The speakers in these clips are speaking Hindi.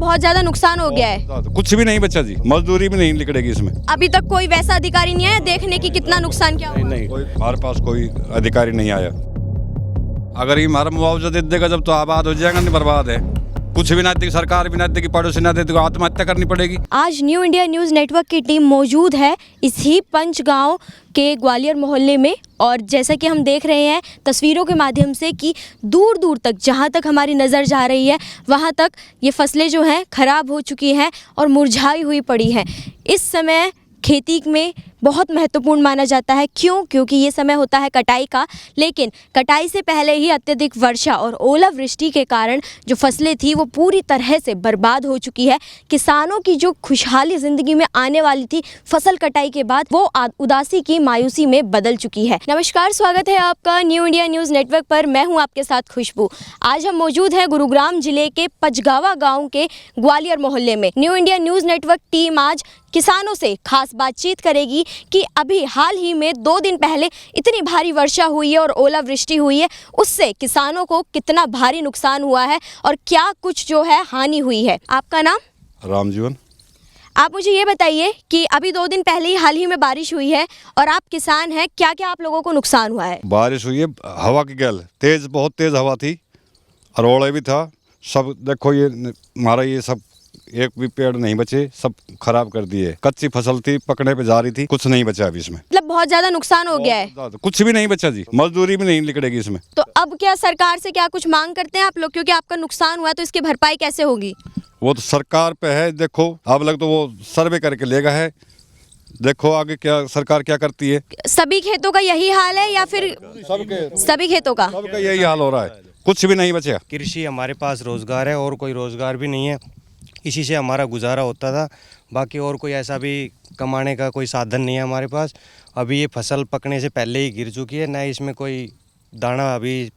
बहुत ज्यादा नुकसान हो गया है। कुछ भी नहीं बचा जी, मजदूरी भी नहीं निकलेगी इसमें। अभी तक कोई वैसा अधिकारी नहीं आया देखने की कितना नुकसान क्या हुआ? नहीं, हमारे पास कोई अधिकारी नहीं आया। अगर ये हमारा मुआवजा दे देगा जब तो आबाद हो जाएगा, नहीं बर्बाद है। कुछ भी ना देगी सरकार, भी ना देगी पड़ोसी, ना देगी, आत्महत्या करनी पड़ेगी। आज न्यू इंडिया न्यूज़ नेटवर्क की टीम मौजूद है इसी पंचगांव के ग्वालियर मोहल्ले में, और जैसा कि हम देख रहे हैं तस्वीरों के माध्यम से कि दूर दूर तक जहां तक हमारी नज़र जा रही है वहां तक ये फसलें जो हैं ख़राब हो चुकी हैं और मुरझाई हुई पड़ी हैं। इस समय खेती में बहुत महत्वपूर्ण माना जाता है। क्योंकि ये समय होता है कटाई का, लेकिन कटाई से पहले ही अत्यधिक वर्षा और ओलावृष्टि के कारण जो फसलें थी वो पूरी तरह से बर्बाद हो चुकी है। किसानों की जो खुशहाली ज़िंदगी में आने वाली थी फसल कटाई के बाद, वो उदासी की मायूसी में बदल चुकी है। नमस्कार, स्वागत है आपका न्यू इंडिया न्यूज़ नेटवर्क पर। मैं हूँ आपके साथ खुशबू। आज हम मौजूद हैं गुरुग्राम जिले के पचगावा गाँव के ग्वालियर मोहल्ले में। New India news network team आज किसानों से खास बातचीत करेगी कि अभी हाल ही में 2 दिन पहले इतनी भारी वर्षा हुई है और ओलावृष्टि हुई है, उससे किसानों को कितना भारी नुकसान हुआ है और क्या कुछ जो है हानि हुई है। आपका नाम? रामजीवन। आप मुझे ये बताइए कि अभी 2 दिन पहले ही हाल ही में बारिश हुई है और आप किसान हैं, क्या क्या आप लोगों को नुकसान हुआ है? बारिश हुई है, हवा की गैल तेज, बहुत तेज हवा थी और ओले भी था। सब देखो ये हमारा ये सब एक भी पेड़ नहीं बचे, सब खराब कर दिए। कच्ची फसल थी, पकने पे जा रही थी, कुछ नहीं बचा अभी इसमें। मतलब बहुत ज्यादा नुकसान हो गया है। कुछ भी नहीं बचा जी, मजदूरी भी नहीं निकलेगी इसमें। तो अब क्या सरकार से क्या कुछ मांग करते हैं आप लोग, क्योंकि आपका नुकसान हुआ तो इसकी भरपाई कैसे होगी? वो तो सरकार पे है। देखो अब लग तो वो सर्वे करके लेगा है, देखो आगे क्या सरकार क्या करती है। सभी खेतों का यही हाल है या फिर सभी खेतों का यही हाल हो रहा है, कुछ भी नहीं बचा। कृषि हमारे पास रोजगार है और कोई रोजगार भी नहीं है, इसी से हमारा गुजारा होता था। बाकी और कोई ऐसा भी कमाने का कोई साधन नहीं है हमारे पास। अभी ये फसल पकने से पहले ही गिर चुकी है, ना इसमें कोई दाना अभी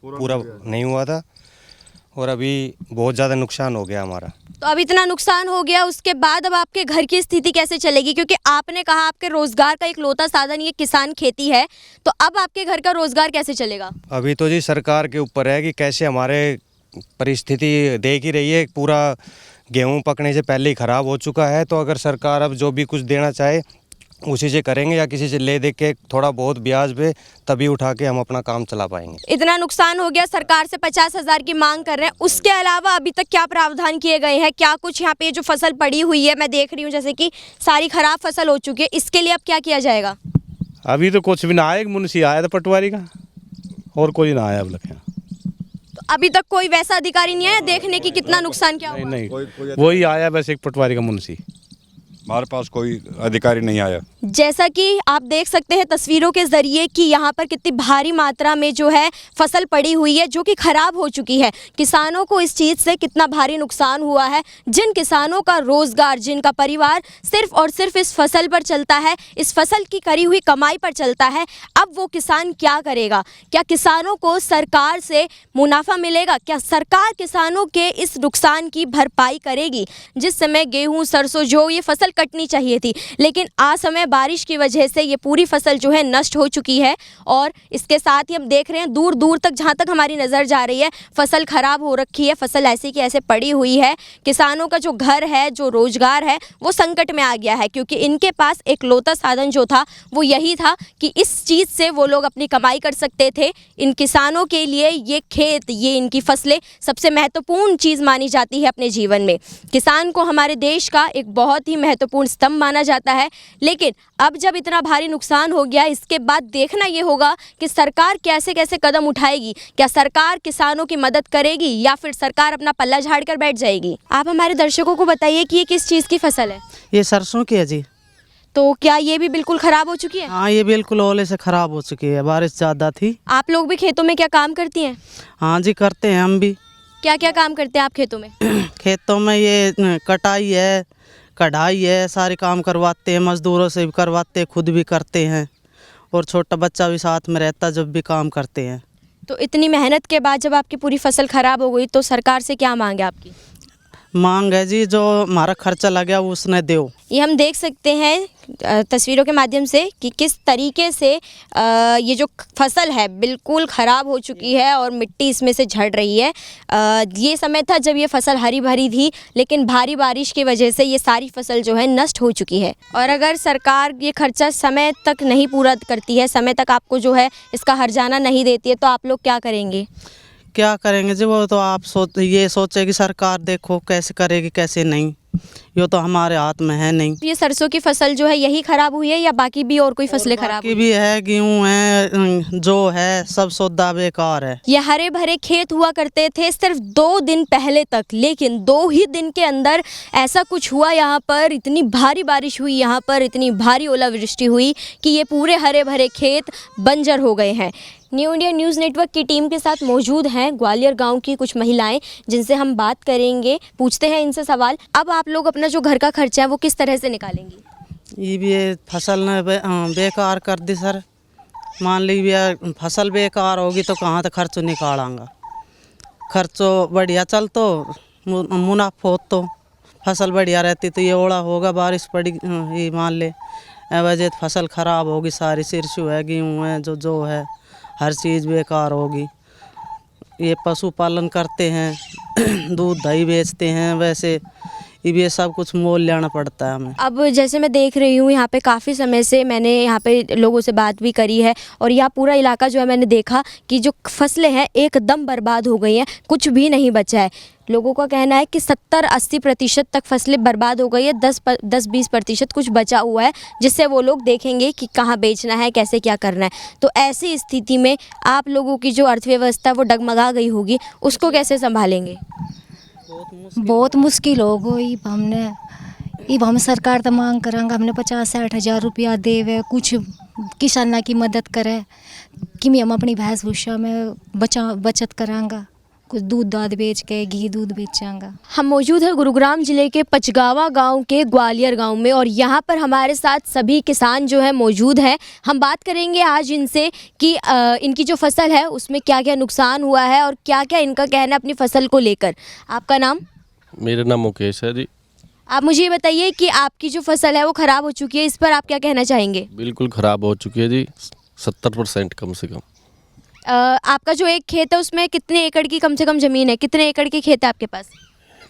पूरा नहीं हुआ था और अभी बहुत ज़्यादा नुकसान हो गया हमारा। तो अब इतना नुकसान हो गया, उसके बाद अब आपके घर की स्थिति कैसे चलेगी? क्योंकि आपने कहा आपके रोजगार का इकलौता साधन ये किसान खेती है, तो अब आपके घर का रोजगार कैसे चलेगा? अभी तो जी सरकार के ऊपर है कि कैसे हमारे परिस्थिति देख ही रही है। पूरा गेहूं पकने से पहले ही ख़राब हो चुका है, तो अगर सरकार अब जो भी कुछ देना चाहे उसी से करेंगे या किसी से ले दे के थोड़ा बहुत ब्याज पे, तभी उठा के हम अपना काम चला पाएंगे। इतना नुकसान हो गया, सरकार से 50,000 की मांग कर रहे हैं, उसके अलावा अभी तक क्या प्रावधान किए गए हैं? क्या कुछ यहाँ पे जो फसल पड़ी हुई है मैं देख रही हूँ जैसे कि सारी खराब फसल हो चुकी है, इसके लिए अब क्या किया जाएगा? अभी तो कुछ भी ना आया, मुंशी आया था पटवारी का, और कोई ना आया अब लग। अभी तक कोई वैसा अधिकारी नहीं आया देखने की कितना नुकसान क्या हुआ? नहीं, वही आया बस एक पटवारी का मुंशी। हमारे पास कोई अधिकारी नहीं आया। जैसा कि आप देख सकते हैं तस्वीरों के जरिए कि यहाँ पर कितनी भारी मात्रा में जो है फसल पड़ी हुई है जो कि खराब हो चुकी है। किसानों को इस चीज़ से कितना भारी नुकसान हुआ है। जिन किसानों का रोजगार, जिनका परिवार सिर्फ और सिर्फ इस फसल पर चलता है, इस फसल की करी हुई कमाई पर चलता है, अब वो किसान क्या करेगा? क्या किसानों को सरकार से मुनाफा मिलेगा? क्या सरकार किसानों के इस नुकसान की भरपाई करेगी? जिस समय गेहूँ, सरसों, जो ये फसल कटनी चाहिए थी, लेकिन असमय बारिश की वजह से ये पूरी फसल जो है नष्ट हो चुकी है। और इसके साथ ही हम देख रहे हैं दूर दूर तक जहाँ तक हमारी नज़र जा रही है फसल खराब हो रखी है, फसल ऐसी की ऐसे पड़ी हुई है। किसानों का जो घर है, जो रोजगार है, वो संकट में आ गया है, क्योंकि इनके पास एक लौता साधन जो था वो यही था कि इस चीज़ से वो लोग अपनी कमाई कर सकते थे। इन किसानों के लिए ये खेत, ये इनकी फसलें सबसे महत्वपूर्ण चीज़ मानी जाती है अपने जीवन में। किसान को हमारे देश का एक बहुत ही महत्वपूर्ण स्तंभ माना जाता है, लेकिन अब जब इतना भारी नुकसान हो गया, इसके बाद देखना ये होगा कि सरकार कैसे कैसे कदम उठाएगी। क्या सरकार किसानों की मदद करेगी या फिर सरकार अपना पल्ला झाड़ कर बैठ जाएगी? आप हमारे दर्शकों को बताइए कि ये किस चीज़ की फसल है? ये सरसों की है जी। तो क्या ये भी बिल्कुल खराब हो चुकी है? हाँ, ये बिल्कुल ओले से खराब हो चुकी है, बारिश ज़्यादा थी। आप लोग भी खेतों में क्या काम करती हैं? हाँ जी, करते हैं हम भी। क्या क्या काम करते हैं आप खेतों में? खेतों में ये कटाई है, कढ़ाई है, सारे काम करवाते हैं, मजदूरों से भी करवाते हैं, खुद भी करते हैं, और छोटा बच्चा भी साथ में रहता जब भी काम करते हैं। तो इतनी मेहनत के बाद जब आपकी पूरी फसल खराब हो गई तो सरकार से क्या मांग है आपकी? मांग है जी, जो हमारा खर्चा लगा वो उसने दो। ये हम देख सकते हैं तस्वीरों के माध्यम से कि किस तरीके से ये जो फसल है बिल्कुल ख़राब हो चुकी है और मिट्टी इसमें से झड़ रही है। ये समय था जब ये फसल हरी भरी थी, लेकिन भारी बारिश की वजह से ये सारी फसल जो है नष्ट हो चुकी है। और अगर सरकार ये खर्चा समय तक नहीं पूरा करती है, समय तक आपको जो है इसका हर्जाना नहीं देती है, तो आप लोग क्या करेंगे? क्या करेंगे जी, वो तो आप ये सोचेगी सरकार, देखो कैसे करेगी कैसे नहीं, ये तो हमारे हाथ में है नहीं। ये सरसों की फसल जो है यही खराब हुई है या बाकी भी और कोई फसलें खराब बाकी भी है, गेहूँ है, जो है सब सौदा बेकार है। ये हरे भरे खेत हुआ करते थे सिर्फ 2 दिन पहले तक, लेकिन 2 ही दिन के अंदर ऐसा कुछ हुआ यहाँ पर, इतनी भारी बारिश हुई यहाँ पर, इतनी भारी ओलावृष्टि हुई कि ये पूरे हरे भरे खेत बंजर हो गए हैं। न्यू इंडिया न्यूज़ नेटवर्क की टीम के साथ मौजूद हैं ग्वालियर गांव की कुछ महिलाएं, जिनसे हम बात करेंगे, पूछते हैं इनसे सवाल। अब आप लोग अपना जो घर का खर्चा है वो किस तरह से निकालेंगी? ये भी फसल ने बेकार कर दी सर। मान लीजिए फसल बेकार होगी तो कहाँ से खर्च निकालांगा। खर्चो बढ़िया चल तो मुनाफा हो, तो फसल बढ़िया रहती तो ये ओला होगा, बारिश पड़ी ये मान ले वजह फसल ख़राब होगी सारी, सिरसू है, गेहूँ है, जो है हर चीज़ बेकार होगी। ये पशुपालन करते हैं, दूध दही बेचते हैं, वैसे ये सब कुछ मोल लेना पड़ता है हमें। अब जैसे मैं देख रही हूँ यहाँ पे काफ़ी समय से मैंने यहाँ पे लोगों से बात भी करी है और यह पूरा इलाका जो है मैंने देखा कि जो फसलें हैं एकदम बर्बाद हो गई हैं, कुछ भी नहीं बचा है। लोगों का कहना है कि 70-80% तक फसलें बर्बाद हो गई है, 10-20% कुछ बचा हुआ है जिससे वो लोग देखेंगे कि कहाँ बेचना है, कैसे क्या करना है। तो ऐसी स्थिति में आप लोगों की जो अर्थव्यवस्था वो डगमगा गई होगी, उसको कैसे संभालेंगे? बहुत मुश्किल हो गई। हमने इब हम सरकार तो मांग करांगा, हमने 50-60 हज़ार रुपया देवे, कुछ किसाना की मदद करे कि हम अपनी भैंस भूसा में बचत करांगा, कुछ दूध दाद बेच के घी दूध बेचांगा। हम मौजूद हैं गुरुग्राम जिले के पचगावा गांव के ग्वालियर गांव में और यहाँ पर हमारे साथ सभी किसान जो है मौजूद हैं। हम बात करेंगे आज इनसे कि इनकी जो फसल है उसमें क्या क्या नुकसान हुआ है और क्या क्या इनका कहना है अपनी फसल को लेकर। आपका नाम? मेरा नाम मुकेश है जी। आप मुझे ये बताइए कि आपकी जो फसल है वो ख़राब हो चुकी है, इस पर आप क्या कहना चाहेंगे? बिल्कुल ख़राब हो चुकी है जी, 70% कम से कम। आपका जो एक खेत है उसमें कितने एकड़ की कम से कम ज़मीन है? कितने एकड़ की खेत है आपके पास?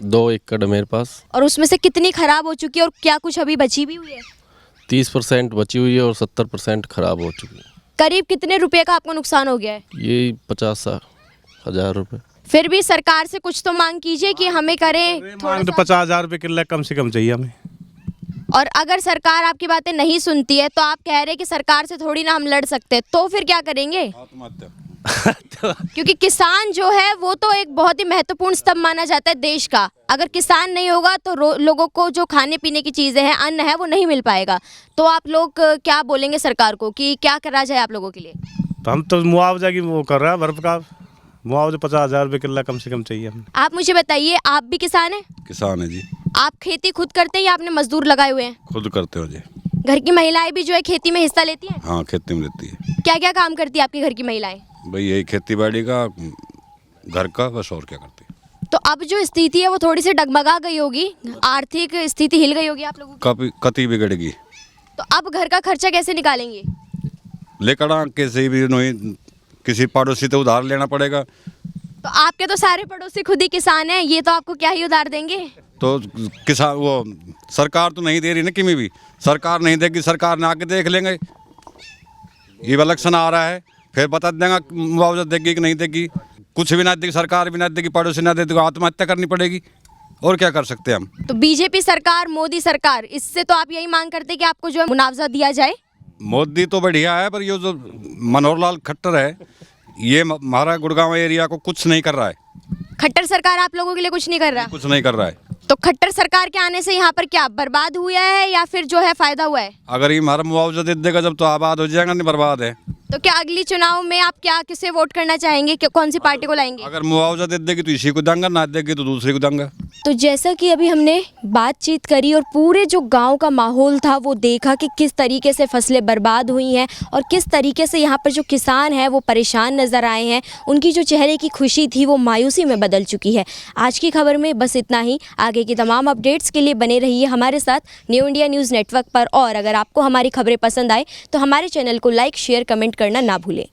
2 एकड़ मेरे पास। और उसमें से कितनी ख़राब हो चुकी है और क्या कुछ अभी बची भी हुई है? 30% बची हुई है और 70% ख़राब हो चुकी है। करीब कितने रुपए का आपको नुकसान हो गया है? ये 50 हज़ार रुपये। फिर भी सरकार से कुछ तो मांग कीजिए कि हमें करें मांग तो 50,000 रुपये किलो कम से कम चाहिए हमें। और अगर सरकार आपकी बातें नहीं सुनती है तो आप कह रहे हैं कि सरकार से थोड़ी ना हम लड़ सकते, तो फिर क्या करेंगे? क्योंकि किसान जो है वो तो एक बहुत ही महत्वपूर्ण स्तंभ माना जाता है देश का। अगर किसान नहीं होगा तो लोगों को जो खाने पीने की चीज़ें हैं, अन्न है, वो नहीं मिल पाएगा। तो आप लोग क्या बोलेंगे सरकार को कि क्या करा जाए आप लोगों के लिए? तो हम तो मुआवजा की वो कर रहे हैं, बर्फ का मुआवजा 50,000 रुपये किलो कम से कम चाहिए हमें। आप मुझे बताइए, आप भी किसान हैं? किसान है जी। आप खेती खुद करते हैं या आपने मजदूर लगाए हुए हैं? खुद करते हो जी। घर की महिलाएं भी जो है खेती में हिस्सा लेती हैं? हाँ, खेती में लेती है। क्या क्या काम करती है आपके घर की महिलाएं? भाई यही खेती बाड़ी का, घर का, बस और क्या करती है। तो अब जो स्थिति है वो थोड़ी सी डगमगा गई होगी, आर्थिक स्थिति हिल गई होगी आप लोगों की। कति बिगड़ेगी। तो अब घर का खर्चा कैसे निकालेंगे? लेकर कैसे भी नहीं, किसी पड़ोसी तो उधार लेना पड़ेगा। तो आपके तो सारे पड़ोसी खुद ही किसान हैं, ये तो आपको क्या ही उधार देंगे? तो किसान वो सरकार तो नहीं दे रही ना, किमी भी सरकार नहीं देगी। सरकार ने आके देख लेंगे, ये इलेक्शन आ रहा है, फिर बता देंगे मुआवजा देगी कि नहीं देगी। कुछ भी ना देगी, सरकार भी ना देगी, पड़ोसी ना देगी, आत्महत्या करनी पड़ेगी। और क्या कर सकते हैं हम? तो बीजेपी सरकार, मोदी सरकार, इससे तो आप यही मांग करते कि आपको जो है मुआवजा दिया जाए। मोदी तो बढ़िया है, पर ये जो मनोहर लाल खट्टर है, ये हमारा गुड़गांव एरिया को कुछ नहीं कर रहा है। खट्टर सरकार आप लोगों के लिए कुछ नहीं कर रहा? कुछ नहीं कर रहा है। तो खट्टर सरकार के आने से यहाँ पर क्या बर्बाद हुआ है या फिर जो है फायदा हुआ है? अगर ये हमारा मुआवजा दे देगा जब तो आबाद हो जाएगा, नहीं बर्बाद है। तो क्या अगली चुनाव में आप क्या किसे वोट करना चाहेंगे, कौन सी पार्टी को लाएंगे? अगर मुआवजा दे देगी तो इसी को दूंगा, ना देगी तो दूसरे को दूंगा। तो जैसा कि अभी हमने बातचीत करी और पूरे जो गांव का माहौल था वो देखा कि किस तरीके से फसलें बर्बाद हुई हैं और किस तरीके से यहाँ पर जो किसान हैं वो परेशान नज़र आए हैं, उनकी जो चेहरे की खुशी थी वो मायूसी में बदल चुकी है। आज की खबर में बस इतना ही। आगे की तमाम अपडेट्स के लिए बने रहिए हमारे साथ न्यू इंडिया न्यूज़ नेटवर्क पर, और अगर आपको हमारी खबरें पसंद आए तो हमारे चैनल को लाइक, शेयर, कमेंट करना ना भूलें।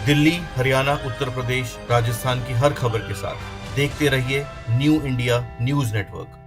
दिल्ली, हरियाणा, उत्तर प्रदेश, राजस्थान की हर खबर के साथ देखते रहिए न्यू इंडिया न्यूज़ नेटवर्क।